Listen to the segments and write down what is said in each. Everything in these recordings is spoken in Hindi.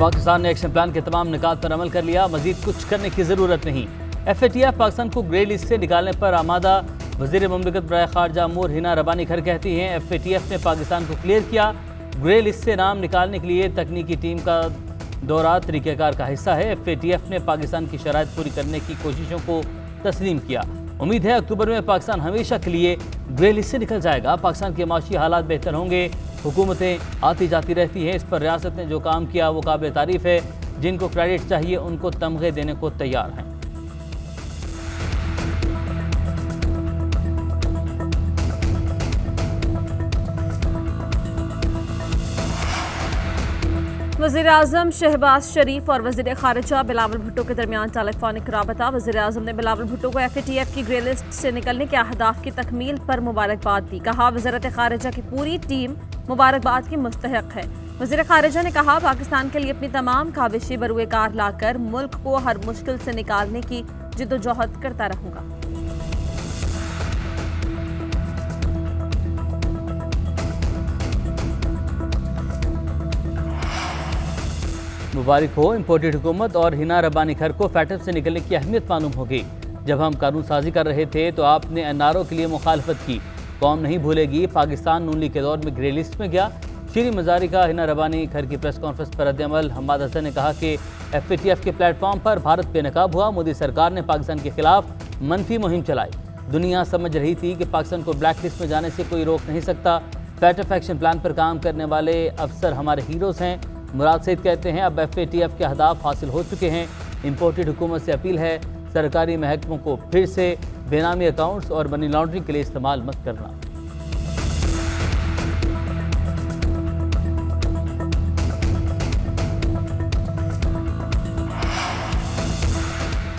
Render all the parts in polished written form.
पाकिस्तान ने एक्शन प्लान के तमाम निकात पर अमल कर लिया, मजीद कुछ करने की जरूरत नहीं। FATF पाकिस्तान को ग्रे लिस्ट से निकालने पर आमादा। वज़ीर मुमलिकत बराए खारजा अमूर हिना रबानी खर कहती हैं FATF ने पाकिस्तान को क्लियर किया, ग्रे लिस्ट से नाम निकालने के लिए तकनीकी टीम का दौरा तरीक़ाकार का हिस्सा है। FATF ने पाकिस्तान की शराइत पूरी करने की कोशिशों को तस्लीम किया। उम्मीद है अक्टूबर में पाकिस्तान हमेशा के लिए ग्रे लिस्ट से निकल जाएगा। पाकिस्तान के माशी हालात बेहतर होंगे, हुकूमतें आती जाती रहती हैं, इस पर रियासत ने जो काम किया वो काबिल तारीफ़ है। जिनको क्रेडिट चाहिए उनको तमगे देने को तैयार हैं। वज़ीर आज़म शहबाज शरीफ और वज़ीर ख़ारिजा बिलावल भुट्टो के दरमियान टेलीफोनिक राबता। वज़ीर आज़म ने बिलावल भुट्टो को FATF की ग्रे लिस्ट से निकलने के अहदाफ की तकमील पर मुबारकबाद दी। कहा वज़ारत ख़ारिजा की पूरी टीम मुबारकबाद की मुस्तहक़ है। वज़ीर ख़ारिजा ने कहा पाकिस्तान के लिए अपनी तमाम काविशें बरूए कार लाकर मुल्क को हर मुश्किल से निकालने की जिद्दोजहद करता रहूँगा। मुबारक हो, इम्पोर्टेड हुकूमत और हिना रबानी खर को FATF से निकलने की अहमियत मालूम होगी। जब हम कानून साजी कर रहे थे तो आपने NRO के लिए मुखालफत की, कौम नहीं भूलेगी। पाकिस्तान नून लीग के दौर में ग्रे लिस्ट में गया। शीरी मजारी का हिना रबानी खर की प्रेस कॉन्फ्रेंस पर रद्द-ए-अमल। हम्माद हसन ने कहा कि FATF के प्लेटफॉर्म पर भारत बेनकाब हुआ। मोदी सरकार ने पाकिस्तान के खिलाफ मनफी मुहिम चलाई। दुनिया समझ रही थी कि पाकिस्तान को ब्लैक लिस्ट में जाने से कोई रोक नहीं सकता। FATF एक्शन प्लान पर काम करने वाले अफसर हमारे हीरोज़ हैं। मुराद सईद कहते हैं अब FATF के अहदाफ हासिल हो चुके हैं। इम्पोर्टेड हुकूमत से अपील है सरकारी महकमों को फिर से बेनामी अकाउंट्स और मनी लॉन्ड्रिंग के लिए इस्तेमाल मत करना।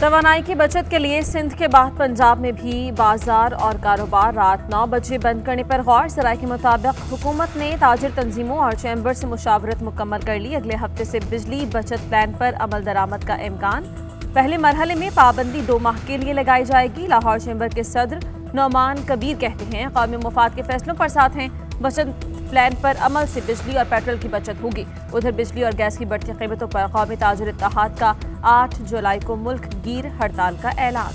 तवानाई की बचत के लिए सिंध के बाद पंजाब में भी बाजार और कारोबार रात 9 बजे बंद करने पर गौर। सराय के मुताबिक हुकूमत ने ताजिर तंजीमों और चैम्बर से मुशावरत मुकम्मल कर ली। अगले हफ्ते से बिजली बचत प्लान पर अमल दरामद का इम्कान। पहले मरहले में पाबंदी 2 माह के लिए लगाई जाएगी। लाहौर चैम्बर के सदर नौमान कबीर कहते हैं कौमी मुफाद के फैसलों पर साथ हैं। बचत प्लान पर अमल से बिजली और पेट्रोल की बचत होगी। उधर बिजली और गैस की बढ़ती कीमतों पर कौमी ताजिर इत्तेहाद का 8 जुलाई को मुल्क गिर हड़ताल का ऐलान।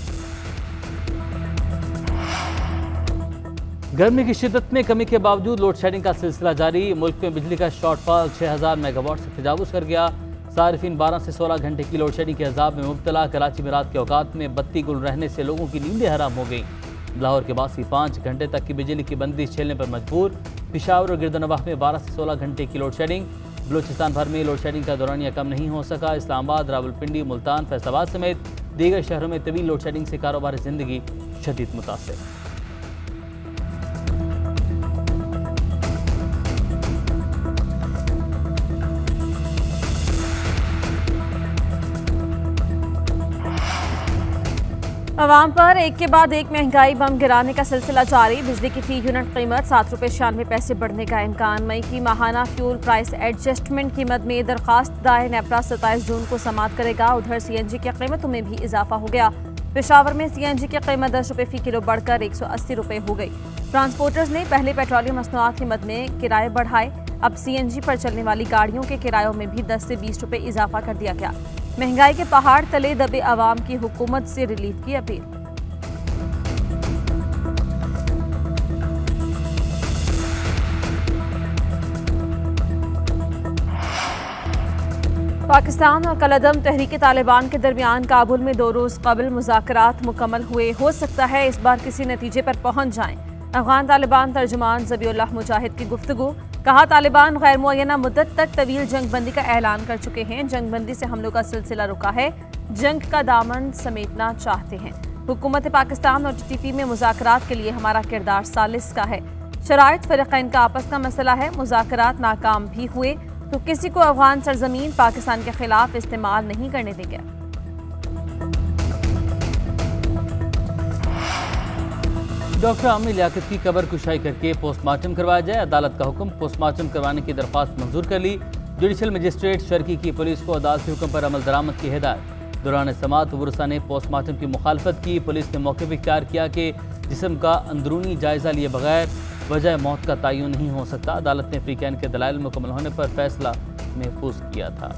गर्मी की शिद्दत में कमी के बावजूद लोड शेडिंग का सिलसिला जारी। मुल्क में बिजली का शॉर्टफॉल 6000 मेगावाट से तजावुज कर गया। सारिफिन 12 से 16 घंटे की लोड शेडिंग के अजाब में मुब्तला। कराची में रात के औकात में बत्ती गुल रहने से लोगों की नींदें हराम हो गई। लाहौर के बासी 5 घंटे तक की बिजली की बंदिश झेलने पर मजबूर। पेशावर और गिरदनवाह में 12 से 16 घंटे की लोड शेडिंग। बलूचिस्तान भर में लोड शेडिंग का दौरानिया कम नहीं हो सका। इस्लामाबाद, रावलपिंडी, मुल्तान, फैसलाबाद समेत दीगर शहरों में तवील लोड शेडिंग से कारोबारी जिंदगी शदीद मुतासिर। अवाम पर एक के बाद एक महंगाई बम गिराने का सिलसिला जारी। बिजली की फी यूनिट कीमत 7 रुपये 96 पैसे बढ़ने का इम्कान। मई की माहाना फ्यूल प्राइस एडजस्टमेंट कीमत में दरखास्त दायर नेपरा 27 जून को समाप्त करेगा। उधर CNG की कीमतों में भी इजाफा हो गया। पेशावर में CNG की कीमत 10 रुपये फी किलो बढ़कर 180 रुपये हो गई। ट्रांसपोर्टर्स ने पहले पेट्रोलियम मसनूआत की मद में किराए बढ़ाए, अब CNG पर चलने वाली गाड़ियों के किरायों में भी 10 से 20 रुपये इजाफा कर दिया गया। महंगाई के पहाड़ तले दबे आवाम की हुकूमत से रिलीफ की अपील। पाकिस्तान और कलअदम तहरीक तालिबान के दरमियान काबुल में 2 रोज़ कबल मुज़ाकरात मुकम्मल हुए। हो सकता है इस बार किसी नतीजे पर पहुंच जाएं। अफगान तालिबान तर्जुमान ज़बीउल्लाह मुजाहिद की गुफ्तगू। कहा तालिबान गैर मुअय्यना मुद्दत तक तवील जंग बंदी का ऐलान कर चुके हैं। जंग बंदी से हमलों का सिलसिला रुका है, जंग का दामन समेटना चाहते हैं। हुकूमत पाकिस्तान और TTP में मुज़ाकरात के लिए हमारा किरदार सालिस का है। शराइत फ़रीक़ैन का आपस का मसला है। मुज़ाकरात नाकाम भी हुए तो किसी को अफगान सरजमीन पाकिस्तान के खिलाफ इस्तेमाल नहीं करने देंगे। डॉक्टर आमिर लियाकत की कब्र कुशाई करके पोस्टमार्टम करवाया जाए। अदालत का हुक्म, पोस्टमार्टम करवाने की दरख्वास्त मंजूर कर ली। जुडिशल मजिस्ट्रेट शर्की की पुलिस को अदालती हुक्म पर अमल दरामद की हिदायत। दौरान समाअत वुरसा ने पोस्टमार्टम की मुखालफत की। पुलिस ने मौके पर इख्तियार किया कि जिस्म का अंदरूनी जायजा लिए बगैर वजह मौत का तयन नहीं हो सकता। अदालत ने फ्रीकैन के दलाइल मुकम्मल होने पर फैसला महफूज किया था।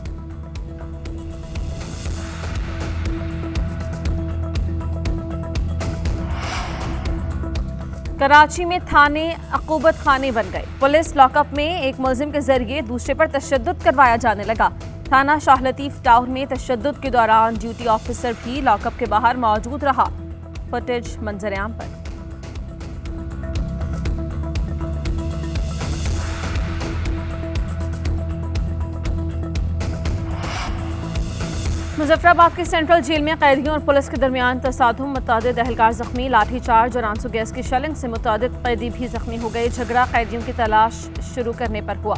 कराची में थाने अकूबत खाने बन गए। पुलिस लॉकअप में एक मुलजिम के जरिए दूसरे पर तशद्दुद करवाया जाने लगा। थाना शाह लतीफ टाउन में तशद्दुद के दौरान ड्यूटी ऑफिसर भी लॉकअप के बाहर मौजूद रहा। फुटेज मंजर-ए-आम पर। मुजफ्फराबाद की सेंट्रल जेल में कैदियों और पुलिस के दरमियान तसादुम, मुतादिद अहलकार जख्मी, लाठीचार्ज और आंसू गैस की शेलिंग से मुतादिद कैदी भी जख्मी हो गए। झगड़ा कैदियों की तलाश शुरू करने पर हुआ।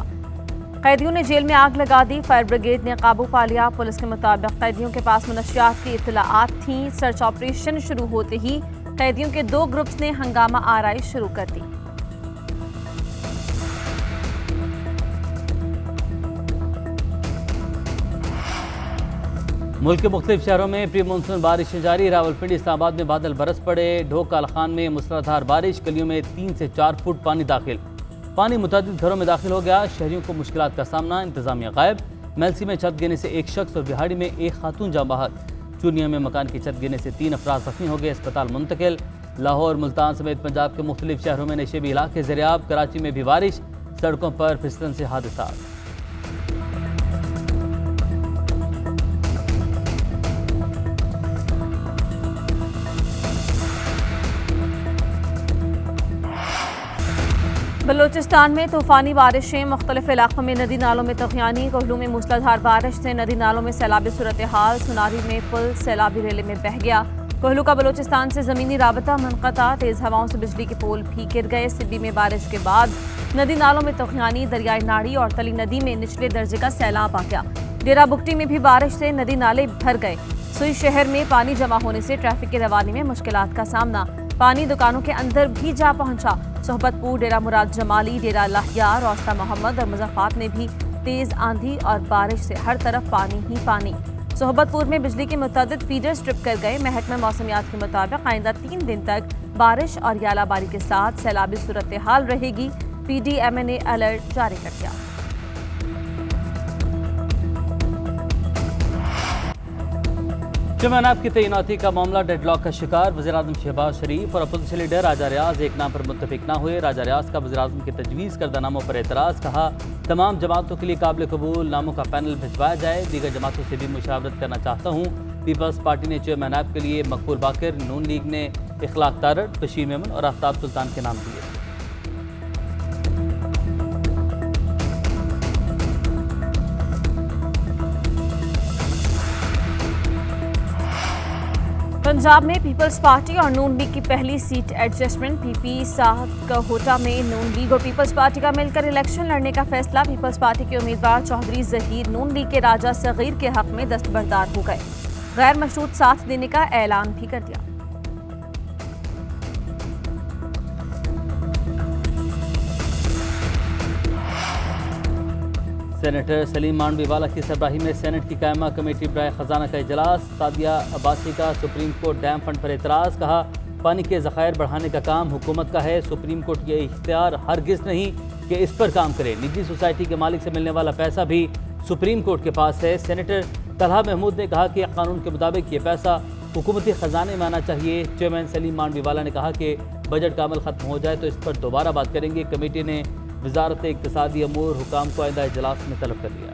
कैदियों ने जेल में आग लगा दी। फायर ब्रिगेड ने काबू पा लिया। पुलिस के मुताबिक कैदियों के पास मुनशियात की इत्तलाआत थीं। सर्च ऑपरेशन शुरू होते ही कैदियों के 2 ग्रुप्स ने हंगामा आराई शुरू कर दी। मुल्क के मुख्तलिफ शहरों में प्री मानसून बारिशें जारी। रावलपिंडी, इस्लामाबाद में बादल बरस पड़े। ढोका अलखान में मूसलाधार बारिश, गलियों में 3 से 4 फुट पानी दाखिल। पानी मुतादिद घरों में दाखिल हो गया। शहरियों को मुश्किलात का सामना। इंतजामिया गायब। मेलसी में छत गिरने से 1 शख्स और बिहाड़ी में 1 खातून जाँ बहक। चूनिया में मकान की छत गिरने से 3 अफराद जख्मी हो गए, अस्पताल मुंतकिल। लाहौर, मुल्तान समेत पंजाब के मुख्तलिफ शहरों में नशेबी इलाके ज़रियाब। कराची में भी बारिश, सड़कों पर फिसलन से हादसा। बलूचिस्तान में तूफानी बारिशें, मुख्तलिफ इलाकों में नदी नालों में तगयानी। कोहलू में मूसलाधार बारिश से नदी नालों में सैलाबी सूरत हाल। सुनारी में पुल सैलाबी रेले में बह गया। कोहलू का बलूचिस्तान से ज़मीनी राबता मुनक़ता। तेज़ हवाओं से बिजली के पोल भी गिर गए। सिब्बी में बारिश के बाद नदी नालों में तगयानी। दरियाई नाड़ी और तली नदी में निचले दर्जे का सैलाब आ गया। डेरा बुगटी में भी बारिश से नदी नाले भर गए। सुई शहर में पानी जमा होने से ट्रैफिक की रवानी में मुश्किलात का सामना। पानी दुकानों के अंदर भी जा पहुंचा। सोहबतपुर, डेरा मुराद जमाली, डेरा लाहिया, रोस्ता मोहम्मद और मुज़फ़्फ़राबाद में भी तेज़ आंधी और बारिश से हर तरफ पानी ही पानी। सोहबतपुर में बिजली के मुतअद्दिद फीडर स्ट्रिप कर गए। महकमा मौसमियात के मुताबिक आइंदा 3 दिन तक बारिश और यालाबारी के साथ सैलाबी सूरत हाल रहेगी। PDM ने अलर्ट जारी कर दिया। चेयरमैन की तैनाती का मामला डेडलॉक का शिकार। वज़ीर-ए-आज़म शहबाज शरीफ और अपोजिशन लीडर राजा रियाज एक नाम पर मुत्तफिक ना हुए। राजा रियाज का वज़ीर-ए-आज़म की तजवीज़ करदा नामों पर एतराज़। कहा तमाम जमातों के लिए काबिल कबूल नामों का पैनल भिजवाया जाए। दीगर जमातों से भी मुशावरत करना चाहता हूँ। पीपल्स पार्टी ने चेयरमैन के लिए मकबूल बाकर, नून लीग ने इखलाक तारड़, बशीर मेमन और आफ्ताब सुल्तान के नाम दिए। पंजाब में पीपल्स पार्टी और नून लीग की पहली सीट एडजस्टमेंट। PP साहब कोटा में नून लीग और पीपल्स पार्टी का मिलकर इलेक्शन लड़ने का फैसला। पीपल्स पार्टी के उम्मीदवार चौधरी जहीर नून लीग के राजा सगीर के हक में दस्तबरदार हो गए। गैर मशरूत साथ देने का ऐलान भी कर दिया। सेनेटर सलीम मांडवीवाला की सरबराही में सेनेट की कायमा कमेटी बराए खजाना का इजलास। सादिया अब्बासी का सुप्रीम कोर्ट डैम फंड पर एतराज़। कहा पानी के ज़खायर बढ़ाने का काम हुकूमत का है। सुप्रीम कोर्ट ये इख्तियार हरगिज़ नहीं कि इस पर काम करे। निजी सोसाइटी के मालिक से मिलने वाला पैसा भी सुप्रीम कोर्ट के पास है। सेनेटर तलहा महमूद ने कहा कि कानून के मुताबिक ये पैसा हुकूमती ख़जाने में आना चाहिए। चेयरमैन सलीम मांडवीवाला ने कहा कि बजट का अमल ख़त्म हो जाए तो इस पर दोबारा बात करेंगे। कमेटी ने वज़ारत इक़्तिसादी अमूर हुकाम को आइंदा इजलास में तलब कर लिया।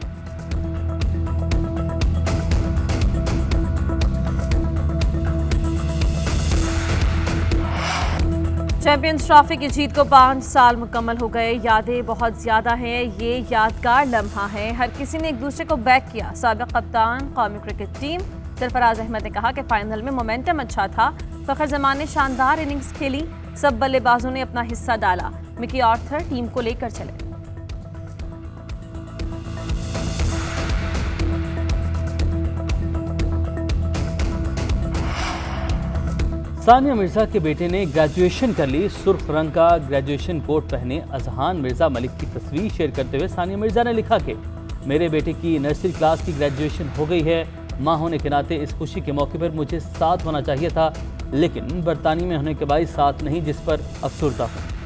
चैंपियंस ट्रॉफी की जीत को 5 साल मुकम्मल हो गए। यादें बहुत ज़्यादा हैं। ये यादगार लम्हा है। हर किसी ने एक दूसरे को बैक किया। साबिक़ कप्तान कौमी क्रिकेट टीम सरफराज अहमद ने कहा कि फाइनल में मोमेंटम अच्छा था। फ़खर जमान ने शानदार इनिंग्स खेली। सब बल्लेबाजों ने अपना हिस्सा डाला। मिकी आर्थर टीम को लेकर चले। सानिया मिर्जा के बेटे ने ग्रेजुएशन कर ली। सुर्ख रंग का ग्रेजुएशन कोट पहने अजहान मिर्जा मलिक की तस्वीर शेयर करते हुए सानिया मिर्जा ने लिखा कि मेरे बेटे की नर्सरी क्लास की ग्रेजुएशन हो गई है। माँ होने के नाते इस खुशी के मौके पर मुझे साथ होना चाहिए था, लेकिन बरतानिया में होने के बाद साथ नहीं, जिस पर अफसुर्दा हूँ।